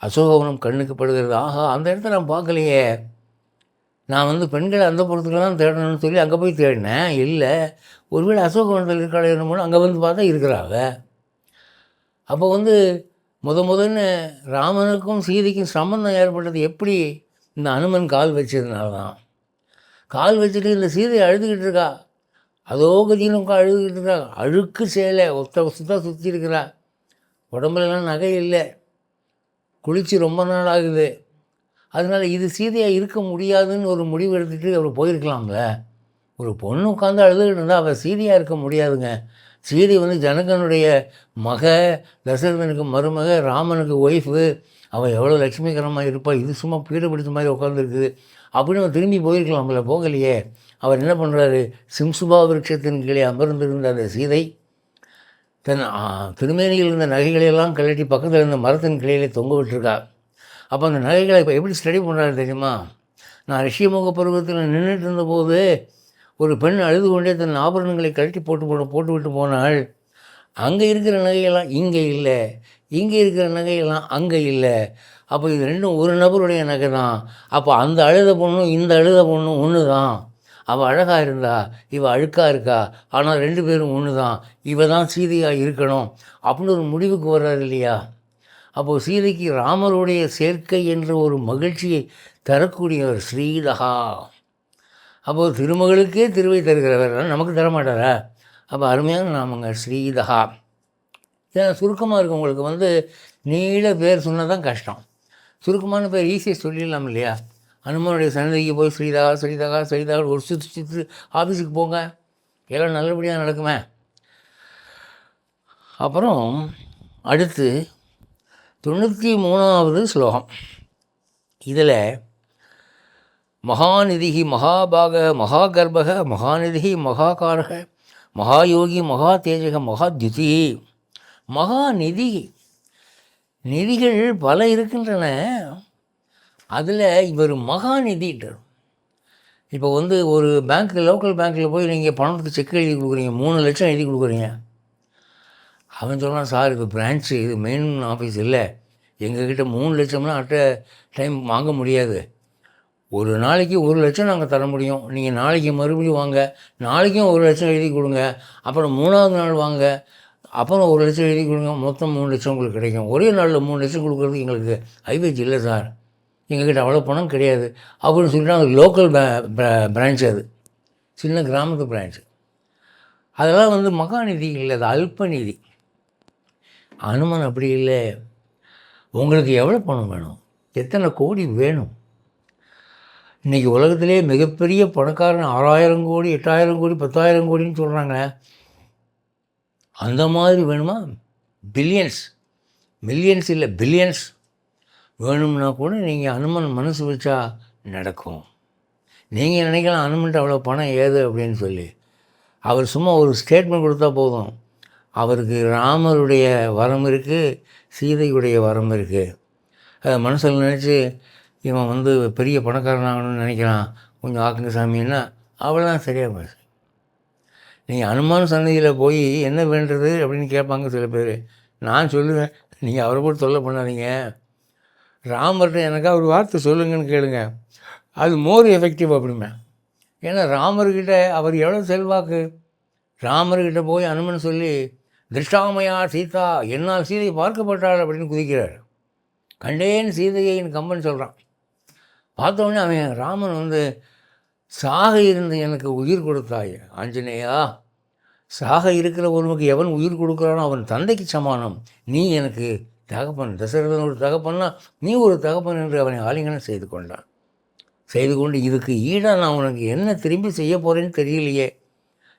அசோகவனம் கண்ணுக்கு படுகிறது. ஆஹா, அந்த இடத்த நான் பார்க்கலையே, நான் பெண்களை அந்த புறத்துக்கு தான் தேடணும்னு சொல்லி அங்கே போய் தேடினேன். இல்லை, ஒருவேளை அசோகவனத்தில் இருக்காளே என்னமோ, அங்கே பார்த்தா இருக்கிறாங்க. அப்போ முதன்னு ராமனுக்கும் சீதைக்கும் சம்பந்தம் ஏற்பட்டது எப்படி, இந்த அனுமன் கால் வச்சதுனால தான். கால் வச்சுட்டு இந்த சீதை அழுதுகிட்டு இருக்கா, அதோ கதியிலும் அழுதுகிட்டு இருக்கா, அழுக்கு சேலை சுத்தம் சுற்றி இருக்கிறா, உடம்புலலாம் நகை இல்லை, குளித்து ரொம்ப நாள் ஆகுது. அதனால் இது சீதையாக இருக்க முடியாதுன்னு ஒரு முடிவு எடுத்துகிட்டு அவர் போயிருக்கலாம்ல. ஒரு பொண்ணு உட்காந்து அழுதுகிட்டு இருந்தால் அவள் சீதையாக இருக்க முடியாதுங்க. சீதை ஜனகனுடைய மக, தசரதனுக்கு மருமக, ராமனுக்கு ஒய்ஃபு, அவள் எவ்வளோ லட்சுமிகரமாக இருப்பாள், இது சும்மா பீடை பிடிச்ச மாதிரி உட்காந்துருக்குது அப்படின்னு அவன் திரும்பி போயிருக்கலாம்ல, போகலையே. அவர் என்ன பண்ணுறாரு, சிம்சுபா விருட்சத்தின் கீழே அமர்ந்திருந்த அந்த சீதை தன் திருமேனியில் இருந்த நகைகளையெல்லாம் கழட்டி பக்கத்தில் இருந்த மரத்தின் கிளையிலே தொங்க விட்டுருக்கா. அப்போ அந்த நகைகளை இப்போ எப்படி ஸ்டடி பண்ணுறாரு தெரியுமா, நான் ரிஷிமுக பருவத்தில் நின்றுட்டு இருந்தபோது ஒரு பெண் அழுது கொண்டே தன் ஆபரணங்களை கழட்டி போட்டு விட்டு போனாள். அங்கே இருக்கிற நகையெல்லாம் இங்கே இல்லை, இங்கே இருக்கிற நகையெல்லாம் அங்கே இல்லை. அப்போ இது ரெண்டும் ஒரு நபருடைய நகை தான். அப்போ அந்த அழுத பொண்ணும் இந்த அழுத பொண்ணும் ஒன்று தான். அவள் அழகாக இருந்தா, இவள் அழுக்காக இருக்கா, ஆனால் 2 பேரும் ஒன்று தான், இவ தான் சீதையாக இருக்கணும் அப்படின்னு ஒரு முடிவுக்கு வர்றாரு இல்லையா. அப்போது சீதைக்கு ராமருடைய சேர்க்கை என்ற ஒரு மகிழ்ச்சியை தரக்கூடியவர் ஸ்ரீதகா. அப்போது திருமகளுக்கே திருவை தருகிறவர் நமக்கு தரமாட்டாரா. அப்போ அருமையான நாமங்க ஸ்ரீதகா. ஏன்னா சுருக்கமாக இருக்கும், உங்களுக்கு நீள பேர் சொன்னால் தான் கஷ்டம். சுருக்கமான பேர் ஈஸியாக சொல்லிடலாம் இல்லையா. அனுமனுடைய சன்னதிக்கு போய் ஸ்ரீதகா ஸ்ரீதகா ஸ்ரீதகா ஒரு சுற்று ஆஃபீஸுக்கு போங்க, எல்லாம் நல்லபடியாக நடக்குமே. அப்புறம் அடுத்து 93வது ஸ்லோகம். இதில் மகாநிதி மகாபாக மகாகர்பக மகாநிதி மகாகாரக மகாயோகி மகா தேஜக மகாத்யுதி. மகாநிதி, நிதிகள் பல இருக்கின்றன, அதில் இவர் மகாநிதின்றார். இப்போ ஒரு பேங்க்கில், லோக்கல் பேங்க்கில் போய் நீங்கள் பணத்துக்கு செக் எழுதி கொடுக்குறீங்க, 3 லட்சம் எழுதி கொடுக்குறீங்க. அவன் சொல்கிறான், சார் இது பிரான்ச்சு, இது மெயின் ஆஃபீஸ் இல்லை, எங்ககிட்ட 3 லட்சம்லாம் அட்ட டைம் வாங்க முடியாது. ஒரு நாளைக்கு 1 லட்சம் நாங்கள் தர முடியும். நீங்கள் நாளைக்கு மறுபடியும் வாங்க, நாளைக்கும் 1 லட்சம் எழுதி கொடுங்க, அப்புறம் 3ஆவது நாள் வாங்க, அப்புறம் 1 லட்சம் எழுதி கொடுங்க, மொத்தம் 3 லட்சம் உங்களுக்கு கிடைக்கும். ஒரே நாளில் 3 லட்சம் கொடுக்குறதுக்கு எங்களுக்கு ஐவேஜ் இல்லை சார், எங்ககிட்ட அவ்வளோ பணம் கிடையாது அப்படின்னு சொல்லிட்டு அது லோக்கல் பிரான்ச், அது சின்ன கிராமத்து பிரான்ச்சு. அதெல்லாம் மகாநிதி இல்லை, அது அல்பநிதி. அனுமன் அப்படி இல்லை. உங்களுக்கு எவ்வளோ பணம் வேணும், எத்தனை கோடி வேணும்? இன்றைக்கி உலகத்திலே மிகப்பெரிய பணக்காரன் 6000 கோடி 8000 கோடி 10,000 கோடின்னு சொல்கிறாங்க. அந்த மாதிரி வேணுமா? பில்லியன்ஸ், மில்லியன்ஸ் இல்லை, பில்லியன்ஸ் வேணும்னா கூட நீங்கள் அனுமன் மனசு வச்சா நடக்கும். நீங்கள் நினைக்கலாம் அனுமன்ட்டு அவ்வளோ பணம் ஏது அப்படின்னு சொல்லி. அவர் சும்மா ஒரு ஸ்டேட்மெண்ட் கொடுத்தா போதும், அவருக்கு ராமருடைய வரம் இருக்குது, சீதையுடைய வரம் இருக்குது. அதை மனசில் நினச்சி இவன் பெரிய பணக்காரன் ஆகணும்னு நினைக்கிறான், கொஞ்சம் ஆக்குங்க சாமின்னா அவ்வளோதான், சரியாக பேசு. நீங்கள் அனுமான் சன்னதியில் போய் என்ன வேண்டுறது அப்படின்னு கேட்பாங்க சில பேர். நான் சொல்லுவேன், நீங்கள் அவரை போட்டு தொல்லை பண்ணாதீங்க, ராமர்கிட்ட எனக்காக ஒரு வார்த்தை சொல்லுங்கன்னு கேளுங்க, அது மோர் எஃபெக்டிவ் அப்படிமே. ஏன்னா ராமர்கிட்ட அவர் எவ்வளோ செல்வாக்கு. ராமர்கிட்ட போய் அனுமன் சொல்லி திருஷ்டாமையா சீதா, என்னால் சீதை பார்க்கப்பட்டாள் அப்படின்னு குதிக்கிறார். கண்டேன் சீதையின் கம்பன் சொல்கிறான். பார்த்தோன்னே அவன் ராமன் சாக இருந்து எனக்கு உயிர் கொடுத்தாய் ஆஞ்சநேயா, சாக இருக்கிற ஒருவனுக்கு எவன் உயிர் கொடுக்குறானோ அவன் தந்தைக்கு சமானம், நீ எனக்கு தகப்பன், தசரதன் ஒரு தகப்பன்னா நீ ஒரு தகப்பன் என்று அவனை ஆலிங்கனம் செய்து கொண்டான். செய்து கொண்டு இதுக்கு ஈடாக நான் உனக்கு என்ன திரும்பி செய்ய போகிறேன்னு தெரியலையே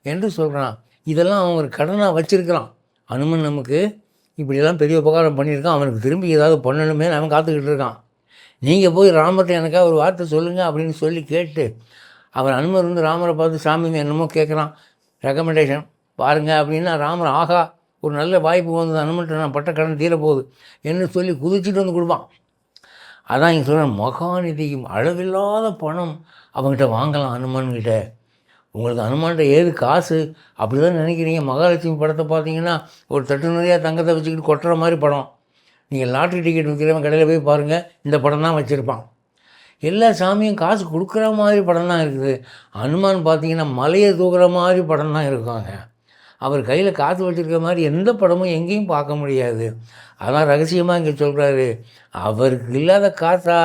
என்று சொல்கிறான். இதெல்லாம் அவன் ஒரு கடனாக வச்சுருக்கிறான். அனுமன் நமக்கு இப்படியெல்லாம் பெரிய உபகாரம் பண்ணியிருக்கான், அவனுக்கு திரும்பி ஏதாவது பண்ணணுமே அவன் காத்துக்கிட்டு இருக்கான். நீங்கள் போய் ராமர்கிட்ட எனக்காக ஒரு வார்த்தை சொல்லுங்கள் அப்படின்னு சொல்லி கேட்டு, அவன் அனுமர் ராமரை பார்த்து சாமிங்க என்னமோ கேட்குறான், ரெக்கமெண்டேஷன் பாருங்கள் அப்படின்னா, ராமர் ஆகா ஒரு நல்ல வாய்ப்பு வந்தது, அனுமன்ட்ட நான் பட்ட கடன் தீரப்போகுது என்று சொல்லி குதிச்சுட்டு கொடுப்பான். அதான் இங்கே சொல்கிறேன், மகாநிதியும் அளவில்லாத பணம் அவங்ககிட்ட வாங்கலாம் அனுமன்கிட்ட. உங்களுக்கு அனுமான்கிட்ட ஏது காசு அப்படி தான் நினைக்கிறீங்க. மகாலட்சுமி படத்தை பார்த்தீங்கன்னா ஒரு தட்டு நிறையா தங்கத்தை வச்சுக்கிட்டு கொட்டுற மாதிரி படம். நீங்கள் லாட்ரி டிக்கெட் விற்கிறவன் கடையில் போய் பாருங்கள், இந்த படம் தான் வச்சுருப்பான். எல்லா சாமியும் காசு கொடுக்குற மாதிரி படம் தான் இருக்குது. அனுமான் பார்த்தீங்கன்னா மலையை தூக்குற மாதிரி படம் தான் இருக்காங்க. அவர் கையில் காசு வச்சுருக்க மாதிரி எந்த படமும் எங்கேயும் பார்க்க முடியாது. அதான் ரகசியமாக இங்கே சொல்கிறாரு, அவருக்கு இல்லாத காசா,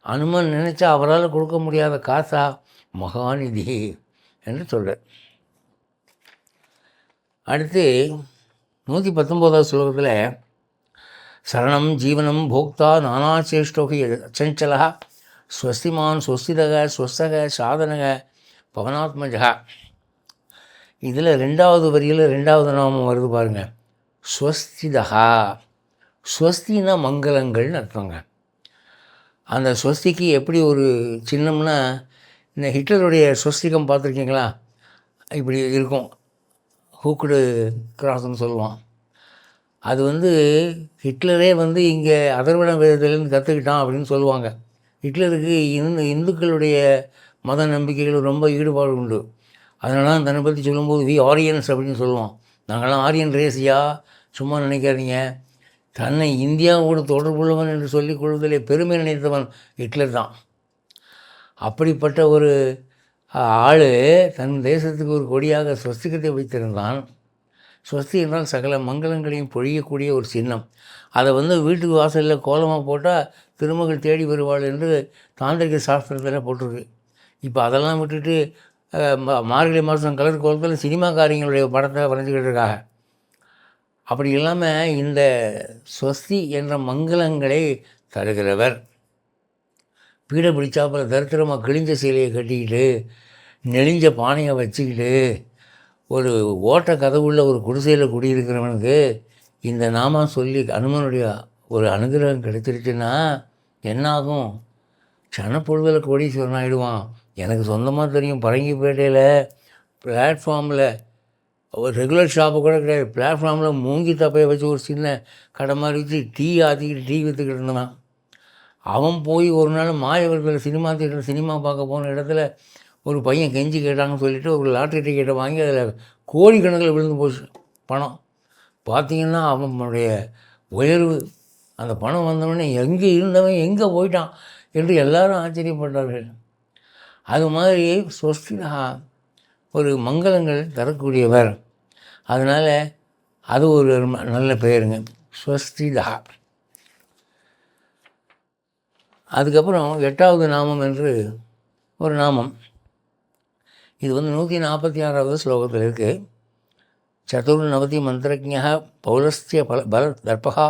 அனுமன் நினச்சா அவரால் கொடுக்க முடியாத காசா மகாநிதி என்று சொல்கிறார். அடுத்து 119வது ஸ்லோகத்தில் சரணம் ஜீவனம் போக்தா நானாச்சேஷ்டோகி அச்சஞ்சலா ஸ்வஸ்திமான் ஸ்வஸ்திதக ஸ்வஸ்தக சாதனக பவனாத்மஜா. இதில் 2வது வரியில் 2வது நாமம் வருது பாருங்கள், ஸ்வஸ்திதகா. ஸ்வஸ்தினா மங்களங்கள்னு அர்த்தங்க. அந்த ஸ்வஸ்திக்கு எப்படி ஒரு சின்னம்னா, இந்த ஹிட்லருடைய ஸ்வஸ்திகம் பார்த்துருக்கீங்களா? இப்படி இருக்கும், ஹூக்குடு கிராஸ்ன்னு சொல்லுவான். அது ஹிட்லரே இங்கே அதர்வண வேதத்திலேருந்து கற்றுக்கிட்டான் அப்படின்னு சொல்லுவாங்க. ஹிட்லருக்கு இந்துக்களுடைய மத நம்பிக்கைகள் ரொம்ப ஈடுபாடு உண்டு. அதனால தன்னை பற்றி சொல்லும்போது வி ஆரியன்ஸ் அப்படின்னு சொல்லுவான். நாங்கள்லாம் ஆரியன் ரேசியா, சும்மா நினைக்காதீங்க. தன்னை இந்தியாவோடு தொடர்புள்ளவன் என்று சொல்லிக் கொள்வதிலே பெருமை நினைத்தவன் ஹிட்லர் தான். அப்படிப்பட்ட ஒரு ஆள் தன் தேசத்துக்கு ஒரு கொடியாக ஸ்வஸ்திகத்தை வைத்திருந்தான். ஸ்வஸ்தி என்றால் சகல மங்களங்களையும் பொழியக்கூடிய ஒரு சின்னம். அதை வீட்டுக்கு வாசலில் கோலமாக போட்டால் திருமகள் தேடி வருவாள் என்று தாந்திரிக சாஸ்திரத்தில் போட்டிருக்கு. இப்போ அதெல்லாம் விட்டுட்டு மார்கழி மாதம் கலர் கோலத்தில் சினிமாக்காரங்களுடைய படத்தை வரைஞ்சிக்கிட்டு இருக்காங்க. அப்படி இல்லாமல் இந்த ஸ்வஸ்தி என்ற மங்களங்களை தருகிறவர், பீடை பிடிச்சாப்பில் தரித்திரமாக கிழிஞ்ச சீலையை கட்டிக்கிட்டு நெளிஞ்ச பானையை வச்சுக்கிட்டு ஒரு ஓட்ட கதவுள்ள ஒரு குடிசையில் குடியிருக்கிறவனுக்கு இந்த நாமம் சொல்லி அனுமனுடைய ஒரு அனுகிரகம் கிடைச்சிருச்சுன்னா என்னாகும்? சனப்பொழுதில் கோடீஸ்வரன் ஆகிடுவான். எனக்கு சொந்தமாக தெரியும், பரங்கிப்பேட்டையில் பிளாட்ஃபார்மில் ஒரு ரெகுலர் ஷாப்பு கூட கிடையாது, பிளாட்ஃபார்மில் மூங்கி தப்பையை வச்சு ஒரு சின்ன கடை மாதிரி வச்சு டீ ஆற்றிக்கிட்டு டீ விற்றுக்கிட்டு இருந்தான். அவன் போய் ஒரு நாள் மாயவரத்தில் சினிமா தியேட்டர் சினிமா பார்க்க போன இடத்துல ஒரு பையன் கெஞ்சி கேட்டாங்கன்னு சொல்லிவிட்டு ஒரு லாட்ரி டிக்கெட்டை வாங்கி அதில் கோடிக்கணக்கில் விழுந்து போச்சு பணம். பார்த்திங்கன்னா அவனுடைய உயர்வு, அந்த பணம் வந்தவொடனே எங்கே இருந்தவன் எங்கே போயிட்டான் என்று எல்லாரும் ஆச்சரியப்பட்டார்கள். அது மாதிரி ஸ்வஸ்திதா ஒரு மங்களங்கள் தரக்கூடியவர். அதனால் அது ஒரு நல்ல பெயருங்க, ஸ்வஸ்திதா. அதுக்கப்புறம் 8வது நாமம் என்று ஒரு நாமம். இது 146வது ஸ்லோகத்தில் இருக்குது. சதுர்நவதி மந்திரஜ்ஞ பௌலஸ்திய பல தர்பகா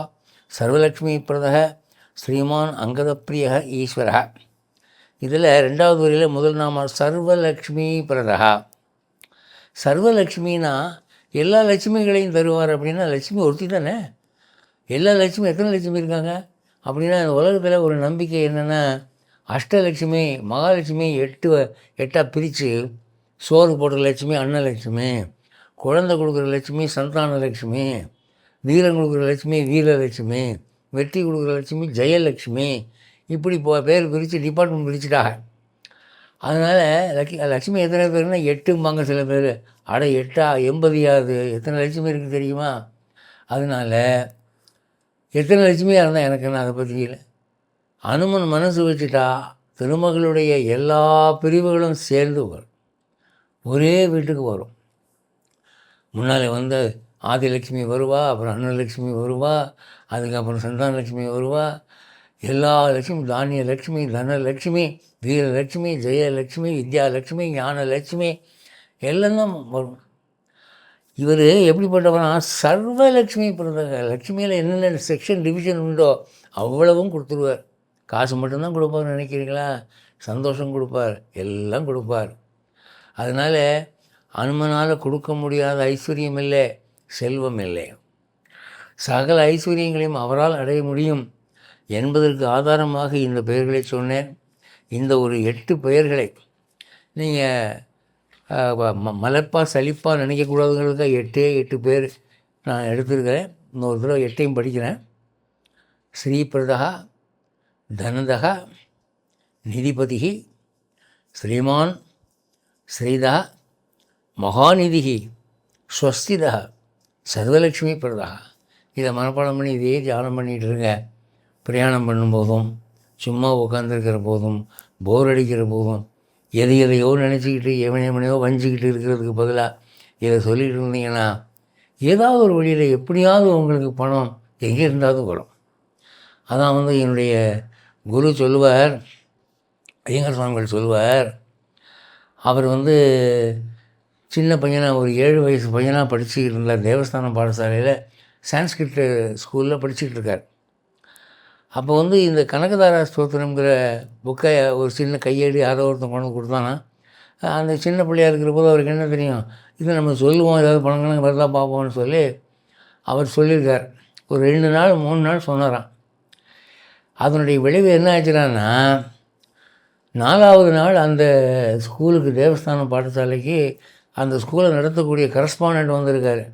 சர்வலக்ஷ்மி பிரதக ஸ்ரீமான் அங்கதப்பிரிய ஈஸ்வர. இதில் 2வது வரியில் முதல் நாம சர்வலக்ஷ்மி பிரதகா. சர்வலக்ஷ்மின்னா எல்லா லட்சுமிகளையும் தருவார். அப்படின்னா லட்சுமி ஒருத்தி தானே. எல்லா லட்சுமி எத்தனை லட்சுமி இருக்காங்க அப்படின்னா இந்த உலகத்தில் ஒரு நம்பிக்கை என்னென்னா, அஷ்டலட்சுமி மகாலட்சுமி 8 பிரித்து சோறு போடுற லட்சுமி அன்னலட்சுமி, குழந்தை கொடுக்குற லட்சுமி சந்தான லட்சுமி, வீரம் கொடுக்குற லட்சுமி வீரலட்சுமி, வெற்றி கொடுக்குற லட்சுமி ஜெயலட்சுமி, இப்படி பேர் பிரித்து டிபார்ட்மெண்ட் பிரிச்சுட்டாங்க. அதனால் லட்சுமி எத்தனை பேருன்னா 8ம்பாங்க சில பேர். அட 8 80 எத்தனை லட்சுமி இருக்குது தெரியுமா? அதனால் எத்தனை லட்சுமியாக இருந்தால் எனக்கு என்ன, அதை பற்றி இல்லை. அனுமன் மனசு வச்சுட்டா திருமகளுடைய எல்லா பிரிவுகளும் சேர்ந்து வரும், ஒரே வீட்டுக்கு வரும். முன்னால் வந்து ஆதிலட்சுமி வருவா, அப்புறம் அன்னலட்சுமி வருவா, அதுக்கப்புறம் சந்தானலட்சுமி வருவா, எல்லா லட்சுமி, தானிய லட்சுமி, தனலட்சுமி, வீரலட்சுமி, ஜெயலட்சுமி, வித்யாலட்சுமி, ஞானலட்சுமி எல்லாம் தான் வரும். இவர் எப்படிப்பட்டவனா, சர்வலட்சுமி பிறந்தக. லட்சுமியில் என்னென்ன செக்ஷன் டிவிஷன் உண்டோ அவ்வளவும் கொடுத்துருவார். காசு மட்டும்தான் கொடுப்பார் நினைக்கிறீங்களா? சந்தோஷம் கொடுப்பார், எல்லாம் கொடுப்பார். அதனால் அனுமனால் கொடுக்க முடியாத ஐஸ்வர்யம் இல்லை, செல்வம் இல்லை. சகல ஐஸ்வர்யங்களையும் அவரால் அடைய முடியும் என்பதற்கு ஆதாரமாக இந்த பெயர்களை சொன்னேன். இந்த ஒரு 8 பெயர்களை நீங்கள் மலர்ப்பாக சலிப்பாக நினைக்கக்கூடாதுங்கிறதுக்காக 8 பேர் நான் எடுத்திருக்கிறேன். இன்னொரு தடவை 8ஐயும் படிக்கிறேன். ஸ்ரீபிரதா, தனதா, நிதிபதி, ஸ்ரீமான், ஸ்ரீதா, மகாநிதி, ஸ்வஸ்திதா, சர்வலக்ஷ்மி பிரதா. இதை மனப்பாடம் பண்ணி இதையே தியானம் பண்ணிகிட்டு இருங்க. பிரயாணம் பண்ணும்போதும், சும்மா உட்காந்துருக்கிற போதும், போர் அடிக்கிற போதும், எதையோ நினச்சிக்கிட்டு எவனையோ வஞ்சிக்கிட்டு இருக்கிறதுக்கு பதிலாக இதை சொல்லிகிட்டு இருந்தீங்கன்னா ஏதாவது ஒரு வழியில் எப்படியாவது உங்களுக்கு பணம் எங்கே இருந்தாவது வரும். அதான் வந்து என்னுடைய குரு சொல்லுவார், ஐயங்கார் சுவாமிகள் சொல்லுவார். அவர் வந்து சின்ன பையனாக ஒரு 7 வயசு பையனாக படிச்சுக்கிட்டு இருந்தார். தேவஸ்தானம் பாடசாலையில் சான்ஸ்கிரிட் ஸ்கூலில் படிச்சுக்கிட்டு இருக்கார். அப்போ வந்து இந்த கனகதாரா ஸ்தோத்திரங்கிற புக்கை ஒரு சின்ன கையேடு யாரோ ஒருத்தன் கொண்டு கொடுத்தானா. அந்த சின்ன பிள்ளையாக இருக்கிற போது அவருக்கு என்ன தெரியும், இது நம்ம சொல்லுவோம், ஏதாவது பணம் வரதா பார்ப்போம்னு சொல்லி அவர் சொல்லியிருக்கார். ஒரு 2 நாள் 3 நாள் சொன்னாராம். அதனுடைய விளைவு என்ன ஆச்சுன்னா, 4வது நாள் அந்த ஸ்கூலுக்கு, தேவஸ்தான பாடசாலைக்கு அந்த ஸ்கூலை நடத்தக்கூடிய கரஸ்பாண்டன்ட் வந்திருக்கார்.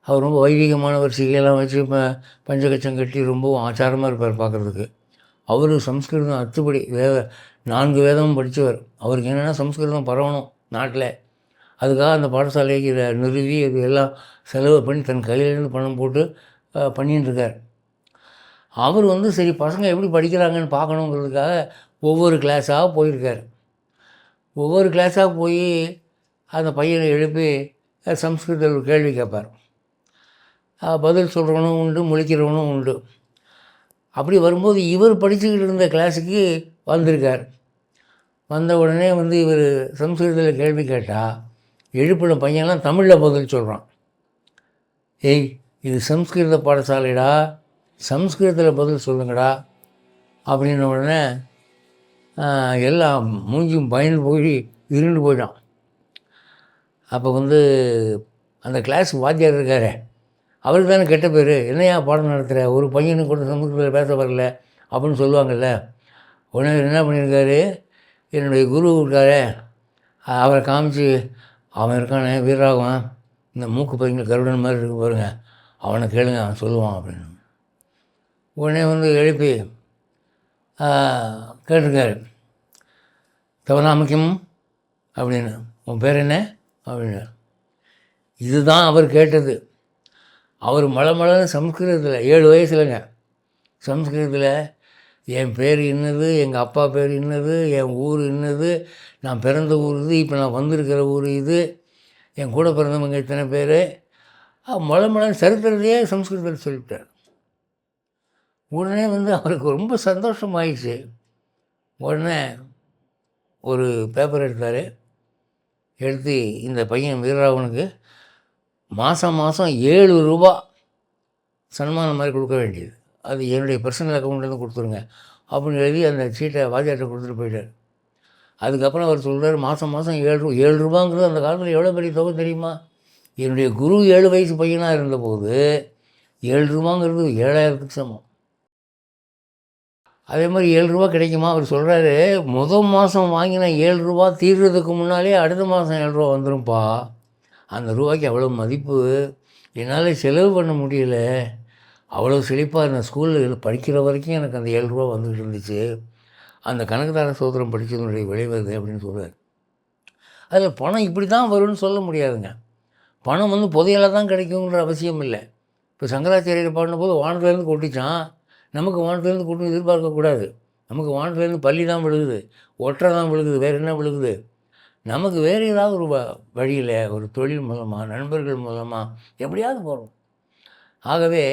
அவர் ரொம்ப வைதிகமானவர், சிகையெல்லாம் வச்சு பஞ்சகச்சம் கட்டி ரொம்பவும் ஆச்சாரமாக இருப்பார் பார்க்குறதுக்கு. அவர் சம்ஸ்கிருதம் அத்துப்படி 4 வேதமும் படித்தவர். அவருக்கு என்னென்னா சம்ஸ்கிருதம் பரவணும் நாட்டில். அதுக்காக அந்த பாடசாலைக்கு நிறுவி அது எல்லாம் செலவு பண்ணி தன் கையிலேருந்து பணம் போட்டு பண்ணின்னு இருக்கார். அவர் வந்து சரி பசங்க எப்படி படிக்கிறாங்கன்னு பார்க்கணுங்கிறதுக்காக ஒவ்வொரு கிளாஸாக போயிருக்கார். ஒவ்வொரு கிளாஸாக போய் அந்த பையனை எழுப்பி சம்ஸ்கிருதத்தில் ஒரு கேள்வி கேட்பார். பதில் சொல்கிறவனும் உண்டு, முழிக்கிறவனும் உண்டு. அப்படி வரும்போது இவர் படிச்சுக்கிட்டு இருந்த கிளாஸுக்கு வந்திருக்கார். வந்த உடனே வந்து இவர் சம்ஸ்கிருதத்தில் கேள்வி கேட்டால் எழுப்பின பையன்லாம் தமிழில் பதில் சொல்கிறான். ஏய், இது சம்ஸ்கிருத பாடசாலைடா, சம்ஸ்கிருதத்தில் பதில் சொல்லுங்கடா அப்படின்ன உடனே எல்லாம் மூஞ்சும் பயந்து போய் இருண்டு போயிட்டான். அப்போ வந்து அந்த கிளாஸ் வாத்தியார் இருக்கார், அவருக்கு தானே கெட்ட பேர், என்னையா பாடம் நடத்துகிற, ஒரு பையனுக்கு கூட சமூகத்தில் பேச வரல அப்படின்னு சொல்லுவாங்கள்ல. உடனே இவர் என்ன பண்ணியிருக்காரு, என்னுடைய குரு இருக்காரே அவரை காமிச்சு, அவன் இருக்கானே வீரராகவன், இந்த மூக்கு பையன் கருடன் மாதிரி இருக்கு பாருங்க, அவனை கேளுங்க அவன் சொல்லுவான் அப்படின்னு. உடனே வந்து எழுப்பி கேட்டிருக்காரு, தவநாமிக்கம் அப்படின்னு, உன் பேர் என்ன அப்படின்னு. இதுதான் அவர் கேட்டது. அவர் மலமலன்னு சம்ஸ்கிருதத்தில் 7 வயசுலங்க சம்ஸ்கிருதத்தில் என் பேர் இன்னது, எங்கள் அப்பா பேர் இன்னது, என் ஊர் இன்னது, நான் பிறந்த ஊர் இது, இப்போ நான் வந்திருக்கிற ஊர் இது, என் கூட பிறந்தவங்க இத்தனை பேர், மலமலன்னு சரித்திரத்தையே சம்ஸ்கிருதத்தில் சொல்லிட்டார். உடனே வந்து அவருக்கு ரொம்ப சந்தோஷமாயிடுச்சு. உடனே ஒரு பேப்பர் எடுத்தார். எடுத்து இந்த பையன் வீரராகவனுக்கு மாதம் 7 ரூபா சன்மானம் மாதிரி கொடுக்க வேண்டியது, அது என்னுடைய பர்சனல் அக்கௌண்ட்லேருந்து கொடுத்துருங்க அப்படின்னு எழுதி அந்த சீட்டை வாத்தியார்ட்ட கொடுத்துட்டு போயிட்டார். அதுக்கப்புறம் அவர் சொல்கிறார், மாதம் 7 ரூபாங்கிறது அந்த காலத்தில் எவ்வளோ பெரிய தொகை தெரியுமா? என்னுடைய குரு 7 வயசு பையனாக இருந்தபோது 7 ரூபாங்கிறது 7000க்கு சமம். அதே மாதிரி 7 ரூபா கிடைக்குமா? அவர் சொல்கிறாரு, மாதம் வாங்கின 7 ரூபா தீர்றதுக்கு முன்னாலே அடுத்த மாதம் 7 ரூபா வந்துடும்ப்பா. அந்த ரூபாய்க்கு அவ்வளோ மதிப்பு, என்னால் செலவு பண்ண முடியல, அவ்வளோ செழிப்பாக நான் ஸ்கூலில் படிக்கிற வரைக்கும் எனக்கு அந்த 7 ரூபா வந்துக்கிட்டு இருந்துச்சு, அந்த கணக்குதார சோதரம் படித்ததனுடைய விளைவது அப்படின்னு சொல்கிறார். அதில் பணம் இப்படி தான் வரும்னு சொல்ல முடியாதுங்க. பணம் வந்து புதையலாக தான் கிடைக்குங்கிற அவசியம் இல்லை. இப்போ சங்கராச்சாரியர் பாடினபோது வானத்துலேருந்து கொட்டிச்சான், நமக்கு வானத்துலேருந்து கொட்டி எதிர்பார்க்கக்கூடாது. நமக்கு வானத்துலேருந்து பள்ளி தான் விழுகுது, ஒற்றை தான் விழுகுது, வேறு என்ன விழுகுது? நமக்கு வேறு ஏதாவது ஒரு வழியில், ஒரு தொழில் மூலமாக, நண்பர்கள் மூலமாக எப்படியாவது போகிறோம். ஆகவே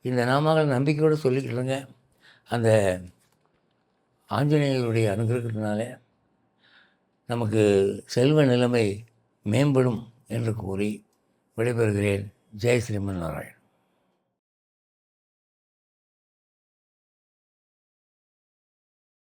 இந்த நாமங்கள் நம்பிக்கையோடு சொல்லிக்கிட்டுருங்க. அந்த ஆஞ்சநேயருடைய அனுகிரகத்தினால நமக்கு செல்வ நிலைமை மேம்படும் என்று கூறி விடைபெறுகிறேன். ஜெய் ஸ்ரீமன் நாராயண்.